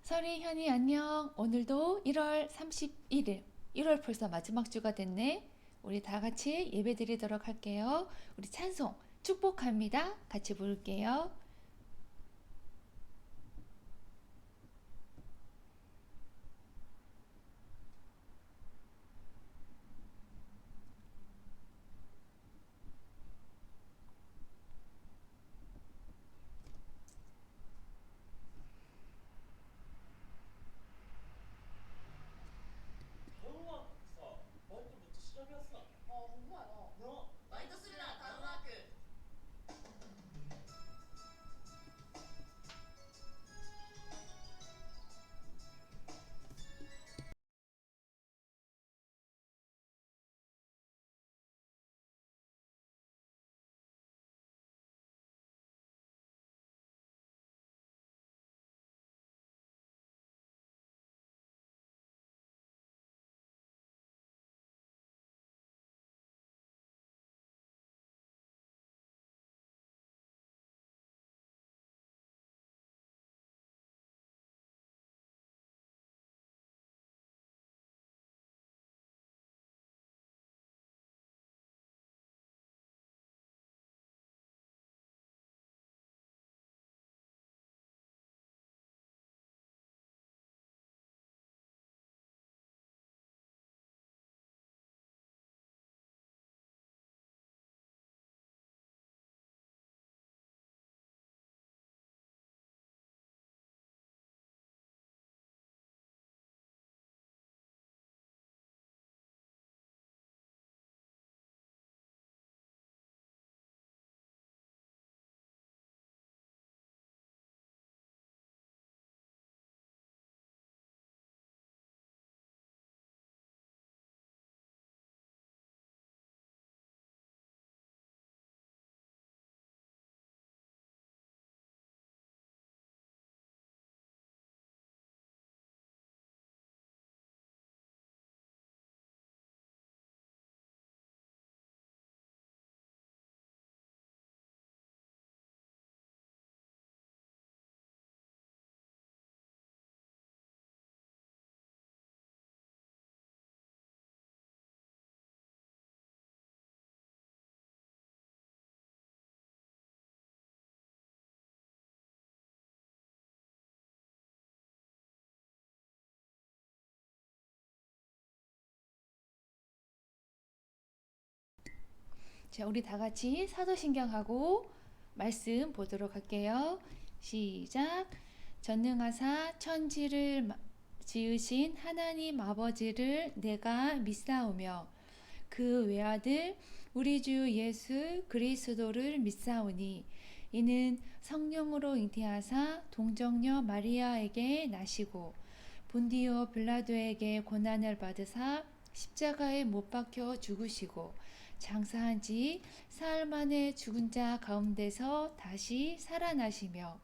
설이, 현이 안녕. 오늘도 1월 31일, 1월 벌써 마지막 주가 됐네. 우리 다 같이 예배 드리도록 할게요. 우리 찬송 축복합니다. 같이 부를게요.さ、バイトめっちゃ調べやすない？ほんまやな。バイトするならタウンワーク。자, 우리 다 같이 사도신경하고 말씀 보도록 할게요. 시작. 전능하사 천지를 지으신 하나님 아버지를 내가 믿사오며 그 외아들 우리 주 예수 그리스도를 믿사오니 이는 성령으로 잉태하사 동정녀 마리아에게 나시고 본디오 빌라도에게 고난을 받으사 십자가에 못 박혀 죽으시고 장사한 지 사흘 만에 죽은 자 가운데서 다시 살아나시며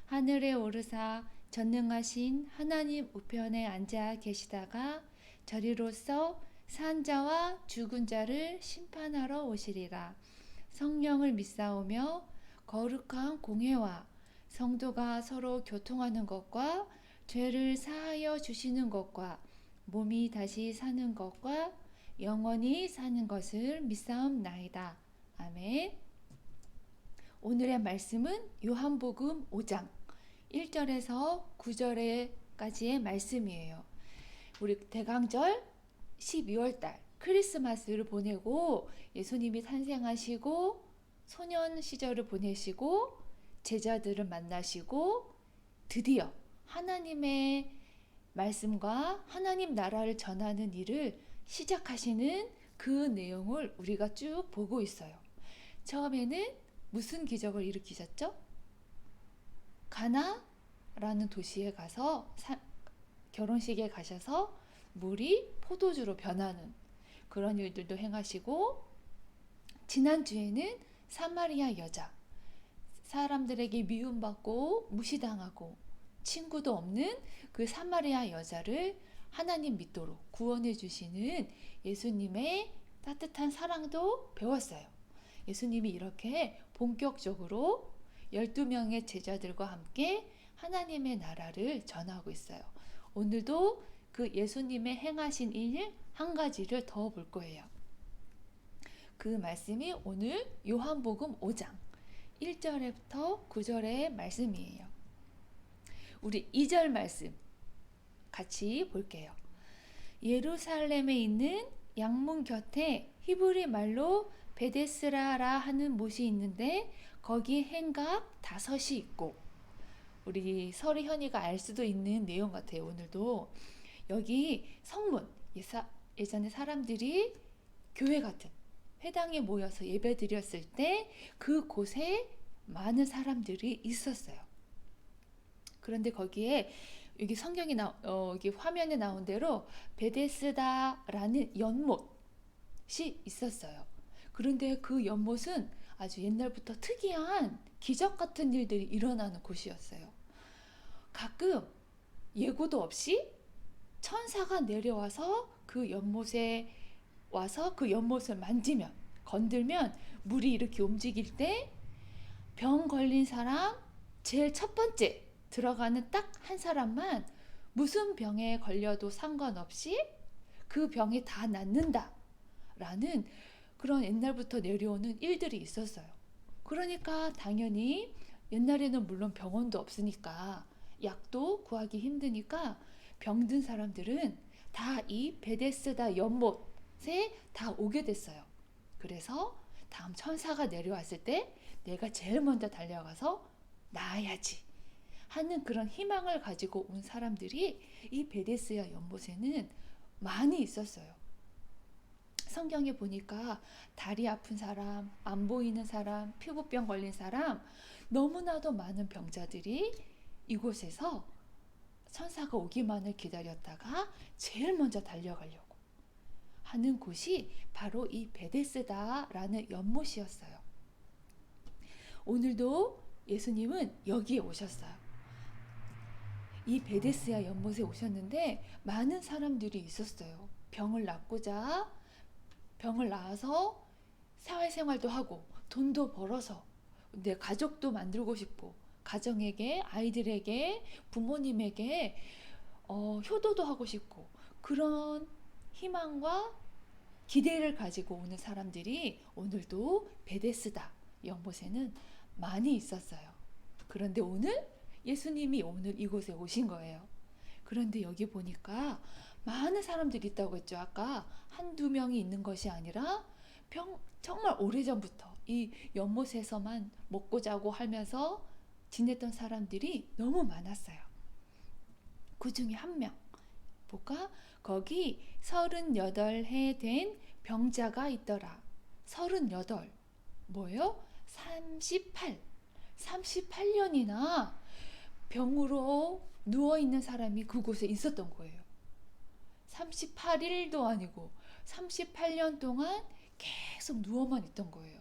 하늘에 오르사 전능하신 하나님 우편에 앉아 계시다가 저리로서 산 자와 죽은 자를 심판하러 오시리라. 성령을 믿사오며 거룩한 공회와 성도가 서로 교통하는 것과 죄를 사하여 주시는 것과 몸이 다시 사는 것과 영원히 사는 것을 믿사옵나이다. 아멘. 오늘의 말씀은 요한복음 5장 1절에서 9절까지의 말씀이에요. 우리 대강절 12월달 크리스마스를 보내고 예수님이 탄생하시고 소년 시절을 보내시고 제자들을 만나시고 드디어 하나님의 말씀과 하나님 나라를 전하는 일을 시작하시는 그 내용을 우리가 쭉 보고 있어요. 처음에는 무슨 기적을 일으키셨죠? 가나라는 도시에 가서 결혼식에 가셔서 물이 포도주로 변하는 그런 일들도 행하시고, 지난주에는 사마리아 여자, 사람들에게 미움받고 무시당하고 친구도 없는 그 사마리아 여자를 하나님 믿도록 구원해 주시는 예수님의 따뜻한 사랑도 배웠어요. 예수님이 이렇게 본격적으로 12명의 제자들과 함께 하나님의 나라를 전하고 있어요. 오늘도 그 예수님의 행하신 일 한 가지를 더 볼 거예요. 그 말씀이 오늘 요한복음 5장 1절부터 9절의 말씀이에요. 우리 2절 말씀 같이 볼게요. 예루살렘에 있는 양문 곁에 히브리 말로 베데스라라 하는 못이 있는데 거기 행각 5이 있고, 우리 설이 현이가 알 수도 있는 내용 같아요. 오늘도 여기 성문, 예전에 사람들이 교회 같은 회당에 모여서 예배 드렸을 때 그곳에 많은 사람들이 있었어요. 그런데 거기에 여기 성경이 여기 화면에 나온 대로 베데스다라는 연못이 있었어요. 그런데 그 연못은 아주 옛날부터 특이한 기적 같은 일들이 일어나는 곳이었어요. 가끔 예고도 없이 천사가 내려와서 그 연못에 와서 그 연못을 만지면, 건들면 물이 이렇게 움직일 때 병 걸린 사람 제일 첫 번째 들어가는 딱 한 사람만 무슨 병에 걸려도 상관없이 그 병이 다 낫는다 라는 그런 옛날부터 내려오는 일들이 있었어요. 그러니까 당연히 옛날에는 물론 병원도 없으니까 약도 구하기 힘드니까 병든 사람들은 다 이 베데스다 연못에 다 오게 됐어요. 그래서 다음 천사가 내려왔을 때 내가 제일 먼저 달려가서 나아야지 하는 그런 희망을 가지고 온 사람들이 이 베데스다 연못에는 많이 있었어요. 성경에 보니까 다리 아픈 사람, 안 보이는 사람, 피부병 걸린 사람, 너무나도 많은 병자들이 이곳에서 천사가 오기만을 기다렸다가 제일 먼저 달려가려고 하는 곳이 바로 이 베데스다라는 연못이었어요. 오늘도 예수님은 여기에 오셨어요. 이 베데스다 연못에 오셨는데 많은 사람들이 있었어요. 병을 나아서 사회생활도 하고 돈도 벌어서 내 가족도 만들고 싶고, 가정에게, 아이들에게, 부모님에게 효도도 하고 싶고, 그런 희망과 기대를 가지고 오는 사람들이 오늘도 베데스다 연못에는 많이 있었어요. 그런데 오늘 예수님이 오늘 이곳에 오신 거예요. 그런데 여기 보니까 많은 사람들이 있다고 했죠. 아까 한두 명이 있는 것이 아니라 정말 오래전부터 이 연못에서만 먹고 자고 하면서 지냈던 사람들이 너무 많았어요. 그 중에 한 명 볼까? 거기 38해 된 병자가 있더라. 38 뭐예요? 38년이나 병으로 누워있는 사람이 그곳에 있었던 거예요. 38일도 아니고 38년 동안 계속 누워만 있던 거예요.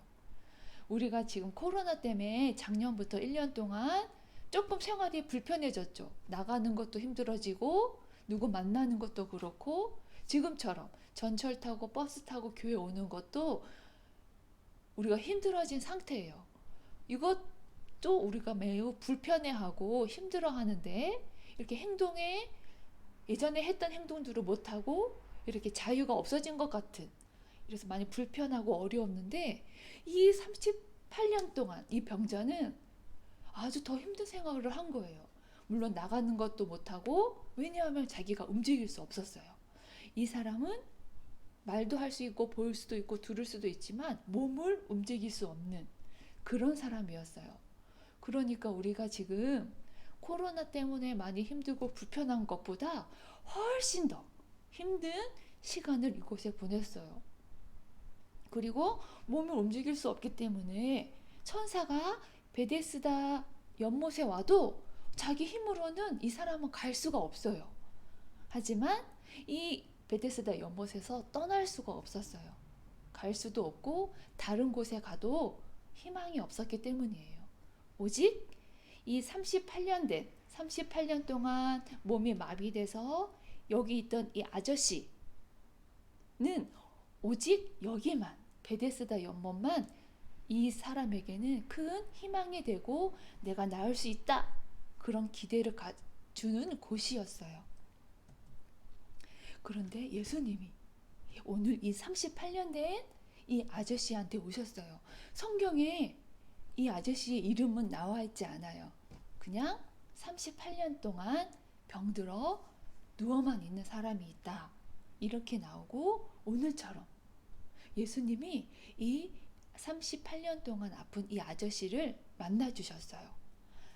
우리가 지금 코로나 때문에 작년부터 1년 동안 조금 생활이 불편해졌죠. 나가는 것도 힘들어지고 누구 만나는 것도 그렇고, 지금처럼 전철 타고 버스 타고 교회 오는 것도 우리가 힘들어진 상태예요. 이것도 우리가 매우 불편해하고 힘들어하는데, 이렇게 예전에 했던 행동들을 못하고 이렇게 자유가 없어진 것 같은, 그래서 많이 불편하고 어려웠는데, 이 38년 동안 이 병자는 아주 더 힘든 생활을 한 거예요. 물론 나가는 것도 못하고, 왜냐하면 자기가 움직일 수 없었어요. 이 사람은 말도 할 수 있고 볼 수도 있고 들을 수도 있지만 몸을 움직일 수 없는 그런 사람이었어요. 그러니까 우리가 지금 코로나 때문에 많이 힘들고 불편한 것보다 훨씬 더 힘든 시간을 이곳에 보냈어요. 그리고 몸을 움직일 수 없기 때문에 천사가 베데스다 연못에 와도 자기 힘으로는 이 사람은 갈 수가 없어요. 하지만 이 베데스다 연못에서 떠날 수가 없었어요. 갈 수도 없고 다른 곳에 가도 희망이 없었기 때문이에요. 오직 이 38년 동안 몸이 마비돼서 여기 있던 이 아저씨는 오직 여기만, 베데스다 연못만 이 사람에게는 큰 희망이 되고 내가 나을 수 있다 그런 기대를 주는 곳이었어요. 그런데 예수님이 오늘 이 38년 된 이 아저씨한테 오셨어요. 성경에 이 아저씨의 이름은 나와 있지 않아요. 그냥 38년 동안 병들어 누워만 있는 사람이 있다. 이렇게 나오고 오늘처럼 예수님이 이 38년 동안 아픈 이 아저씨를 만나 주셨어요.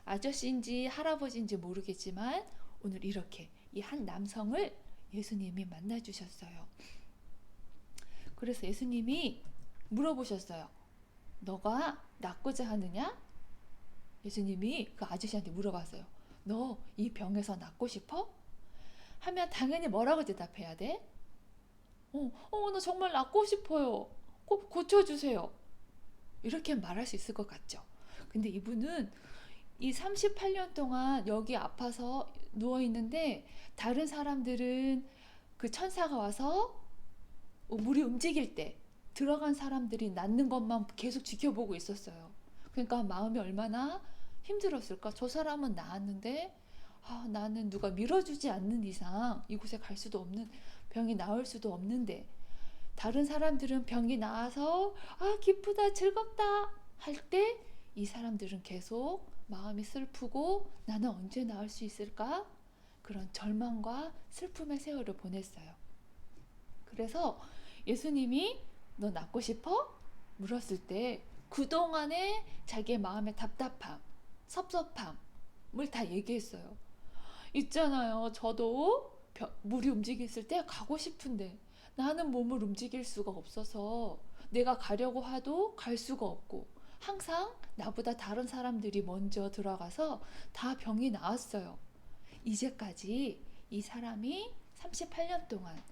아저씨인지 할아버지인지 모르겠지만 오늘 이렇게 이 한 남성을 예수님이 만나 주셨어요. 그래서 예수님이 물어보셨어요. 너가 낫고자 하느냐? 예수님이 그 아저씨한테 물어봤어요. 너 이 병에서 낫고 싶어? 하면 당연히 뭐라고 대답해야 돼? 나 정말 낫고 싶어요. 꼭 고쳐주세요. 이렇게 말할 수 있을 것 같죠. 근데 이분은 이 38년 동안 여기 아파서 누워있는데 다른 사람들은 그 천사가 와서 물이 움직일 때 들어간 사람들이 낫는 것만 계속 지켜보고 있었어요. 그러니까 마음이 얼마나 힘들었을까? 저 사람은 나았는데 나는 누가 밀어주지 않는 이상 이곳에 갈 수도 없는, 병이 나을 수도 없는데 다른 사람들은 병이 나아서 기쁘다 즐겁다 할 때 이 사람들은 계속 마음이 슬프고 나는 언제 나을 수 있을까? 그런 절망과 슬픔의 세월을 보냈어요. 그래서 예수님이 너 낫고 싶어? 물었을 때 그동안의 자기의 마음의 답답함, 섭섭함을 다 얘기했어요. 있잖아요. 저도 물이 움직였을 때 가고 싶은데 나는 몸을 움직일 수가 없어서 내가 가려고 해도 갈 수가 없고 항상 나보다 다른 사람들이 먼저 들어가서 다 병이 나았어요. 이제까지 이 사람이 38년 동안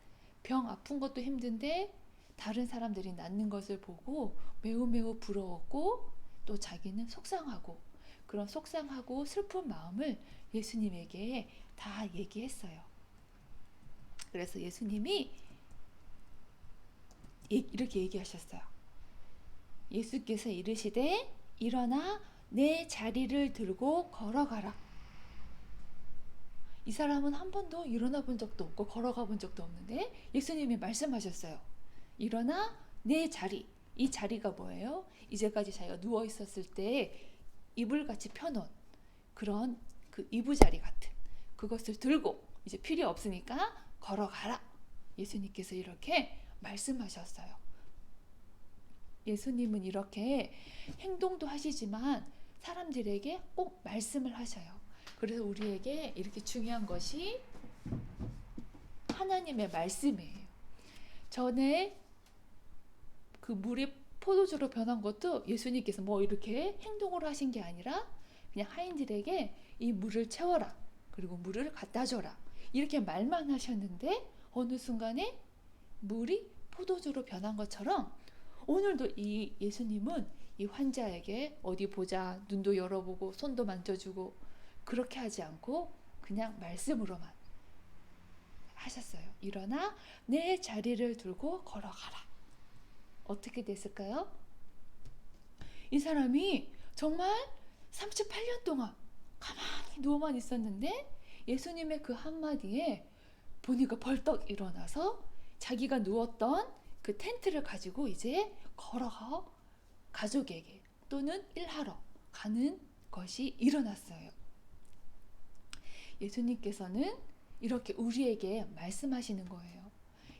병 아픈 것도 힘든데 다른 사람들이 낫는 것을 보고 매우 매우 부러웠고 또 자기는 속상하고 그런 속상하고 슬픈 마음을 예수님에게 다 얘기했어요. 그래서 예수님이 이렇게 얘기하셨어요. 예수께서 이르시되 일어나 내 자리를 들고 걸어가라. 이 사람은 한 번도 일어나 본 적도 없고 걸어가 본 적도 없는데 예수님이 말씀하셨어요. 일어나 내 자리. 이 자리가 뭐예요? 이제까지 자기가 누워 있었을 때 이불같이 펴놓은 그런 그 이부자리 같은 그것을 들고 이제 필요 없으니까 걸어가라. 예수님께서 이렇게 말씀하셨어요. 예수님은 이렇게 행동도 하시지만 사람들에게 꼭 말씀을 하셔요. 그래서 우리에게 이렇게 중요한 것이 하나님의 말씀이에요. 전에 그 물이 포도주로 변한 것도 예수님께서 뭐 이렇게 행동으로 하신 게 아니라 그냥 하인들에게 이 물을 채워라. 그리고 물을 갖다 줘라. 이렇게 말만 하셨는데 어느 순간에 물이 포도주로 변한 것처럼 오늘도 이 예수님은 이 환자에게 어디 보자, 눈도 열어보고 손도 만져주고 그렇게 하지 않고 그냥 말씀으로만 하셨어요. 일어나 내 자리를 들고 걸어가라. 어떻게 됐을까요? 이 사람이 정말 38년 동안 가만히 누워만 있었는데 예수님의 그 한마디에 보니까 벌떡 일어나서 자기가 누웠던 그 텐트를 가지고 이제 걸어가 가족에게 또는 일하러 가는 것이 일어났어요. 예수님께서는 이렇게 우리에게 말씀하시는 거예요.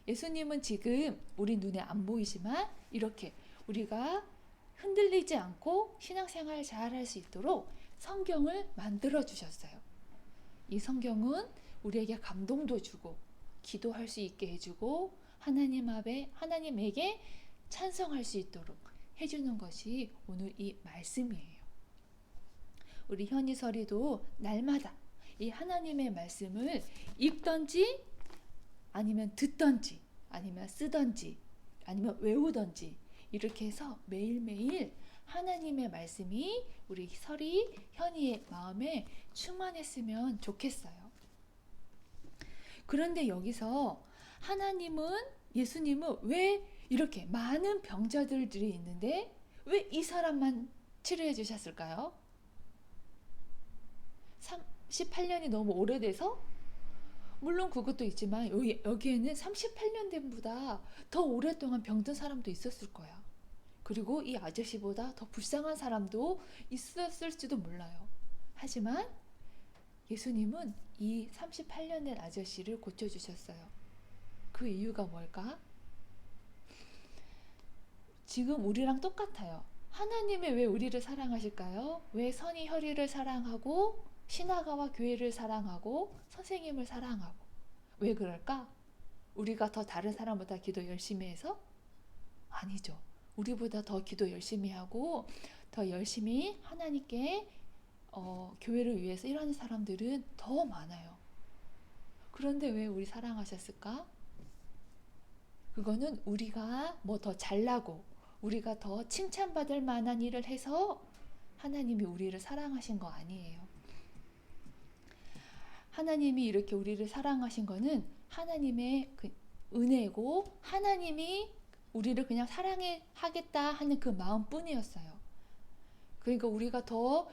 예수님은 지금 우리 눈에 안 보이지만 이렇게 우리가 흔들리지 않고 신앙생활 잘 할 수 있도록 성경을 만들어 주셨어요. 이 성경은 우리에게 감동도 주고 기도할 수 있게 해주고 하나님에게 찬송할 수 있도록 해주는 것이 오늘 이 말씀이에요. 우리 현이설이도 날마다 이 하나님의 말씀을 읽던지 아니면 듣던지 아니면 쓰던지 아니면 외우던지 이렇게 해서 매일매일 하나님의 말씀이 우리 설이 현이의 마음에 충만했으면 좋겠어요. 그런데 여기서 예수님은 왜 이렇게 많은 병자들이 있는데 왜 이 사람만 치료해 주셨을까요? 38년이 너무 오래돼서 물론 그것도 있지만 여기에는 38년 된보다 더 오랫동안 병든 사람도 있었을 거야. 그리고 이 아저씨보다 더 불쌍한 사람도 있었을지도 몰라요. 하지만 예수님은 이 38년 된 아저씨를 고쳐주셨어요. 그 이유가 뭘까? 지금 우리랑 똑같아요. 하나님이 왜 우리를 사랑하실까요? 왜 선이 혈의를 사랑하고 신하가와 교회를 사랑하고 선생님을 사랑하고 왜 그럴까? 우리가 더 다른 사람보다 기도 열심히 해서? 아니죠. 우리보다 더 기도 열심히 하고 더 열심히 하나님께 교회를 위해서 일하는 사람들은 더 많아요. 그런데 왜 우리 사랑하셨을까? 그거는 우리가 뭐 더 잘나고 우리가 더 칭찬받을 만한 일을 해서 하나님이 우리를 사랑하신 거 아니에요. 하나님이 이렇게 우리를 사랑하신 거는 하나님의 그 은혜고 하나님이 우리를 그냥 사랑하겠다 하는 그 마음뿐이었어요. 그러니까 우리가 더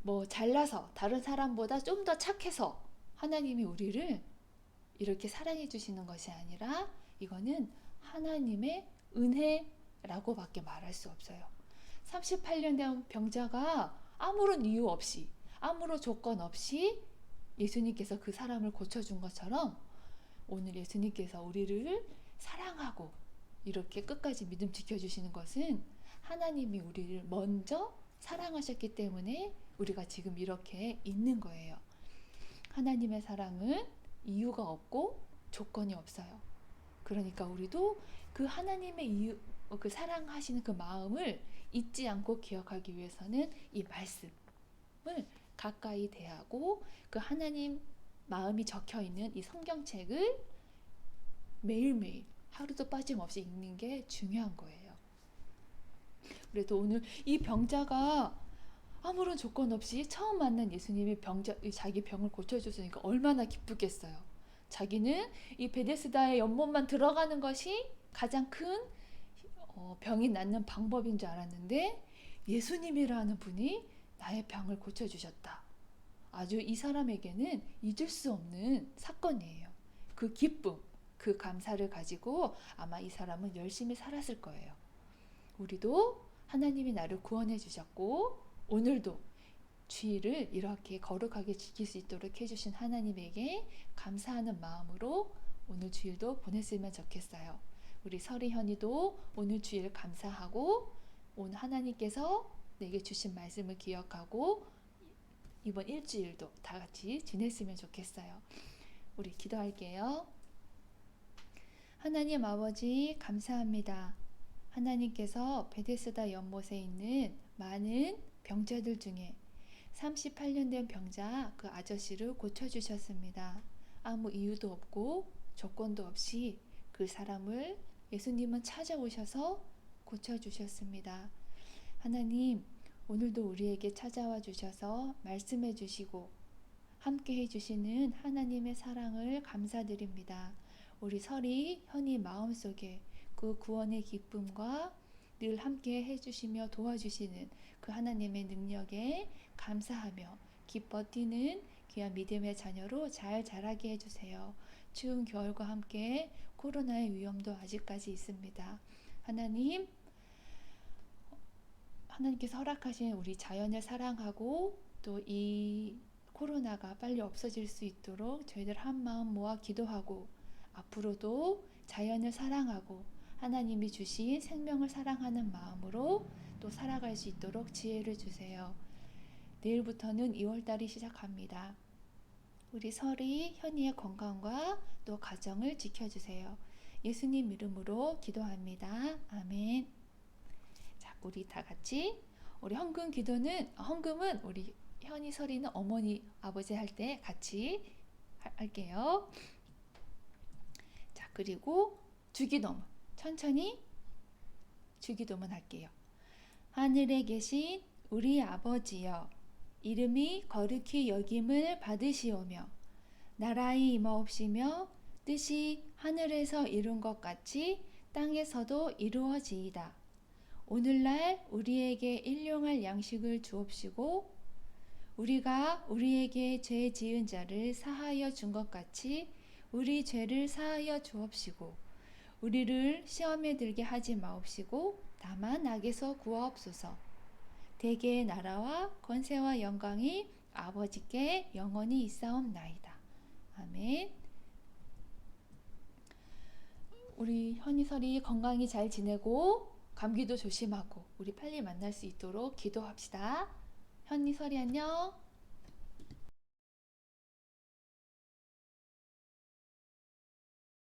뭐 잘나서 다른 사람보다 좀 더 착해서 하나님이 우리를 이렇게 사랑해 주시는 것이 아니라 이거는 하나님의 은혜라고밖에 말할 수 없어요. 38년 된 병자가 아무런 이유 없이 아무런 조건 없이 예수님께서 그 사람을 고쳐준 것처럼 오늘 예수님께서 우리를 사랑하고 이렇게 끝까지 믿음 지켜주시는 것은 하나님이 우리를 먼저 사랑하셨기 때문에 우리가 지금 이렇게 있는 거예요. 하나님의 사랑은 이유가 없고 조건이 없어요. 그러니까 우리도 그 하나님의 이유, 그 사랑하시는 그 마음을 잊지 않고 기억하기 위해서는 이 말씀을 가까이 대하고 그 하나님 마음이 적혀 있는 이 성경책을 매일매일 하루도 빠짐없이 읽는 게 중요한 거예요. 그래도 오늘 이 병자가 아무런 조건 없이 처음 만난 예수님이 자기 병을 고쳐줬으니까 얼마나 기쁘겠어요. 자기는 이 베데스다의 연못만 들어가는 것이 가장 큰 병이 낫는 방법인 줄 알았는데 예수님이라는 분이 나의 병을 고쳐주셨다. 아주 이 사람에게는 잊을 수 없는 사건이에요. 그 기쁨, 그 감사를 가지고 아마 이 사람은 열심히 살았을 거예요. 우리도 하나님이 나를 구원해 주셨고 오늘도 주일을 이렇게 거룩하게 지킬 수 있도록 해주신 하나님에게 감사하는 마음으로 오늘 주일도 보냈으면 좋겠어요. 우리 서리현이도 오늘 주일 감사하고 오늘 하나님께서 내게 주신 말씀을 기억하고 이번 일주일도 다 같이 지냈으면 좋겠어요. 우리 기도할게요. 하나님 아버지 감사합니다. 하나님께서 베데스다 연못에 있는 많은 병자들 중에 38년 된 병자 그 아저씨를 고쳐주셨습니다. 아무 이유도 없고 조건도 없이 그 사람을 예수님은 찾아오셔서 고쳐주셨습니다. 하나님 오늘도 우리에게 찾아와 주셔서 말씀해 주시고 함께 해주시는 하나님의 사랑을 감사드립니다. 우리 설이 현이 마음속에 그 구원의 기쁨과 늘 함께 해주시며 도와주시는 그 하나님의 능력에 감사하며 기뻐 뛰는 귀한 믿음의 자녀로 잘 자라게 해주세요. 추운 겨울과 함께 코로나의 위험도 아직까지 있습니다. 하나님께서 허락하신 우리 자연을 사랑하고 또 이 코로나가 빨리 없어질 수 있도록 저희들 한 마음 모아 기도하고 앞으로도 자연을 사랑하고 하나님이 주신 생명을 사랑하는 마음으로 또 살아갈 수 있도록 지혜를 주세요. 내일부터는 2월달이 시작합니다. 우리 설이 현이의 건강과 또 가정을 지켜주세요. 예수님 이름으로 기도합니다. 아멘. 자, 우리 다 같이 우리 헌금은 우리 현이 설이는 어머니 아버지 할 때 같이 할게요. 자, 그리고 주기도문 천천히 주기도문 할게요. 하늘에 계신 우리 아버지여 이름이 거룩히 여김을 받으시오며 나라의 임하옵시며 뜻이 하늘에서 이룬 것 같이 땅에서도 이루어지이다. 오늘날 우리에게 일용할 양식을 주옵시고 우리가 우리에게 죄 지은 자를 사하여 준 것 같이 우리 죄를 사하여 주옵시고 우리를 시험에 들게 하지 마옵시고 다만 악에서 구하옵소서. 대개의 나라와 권세와 영광이 아버지께 영원히 있사옵나이다. 아멘. 우리 현이설이 건강히 잘 지내고 감기도 조심하고 우리 빨리 만날 수 있도록 기도합시다. 현이설이 안녕.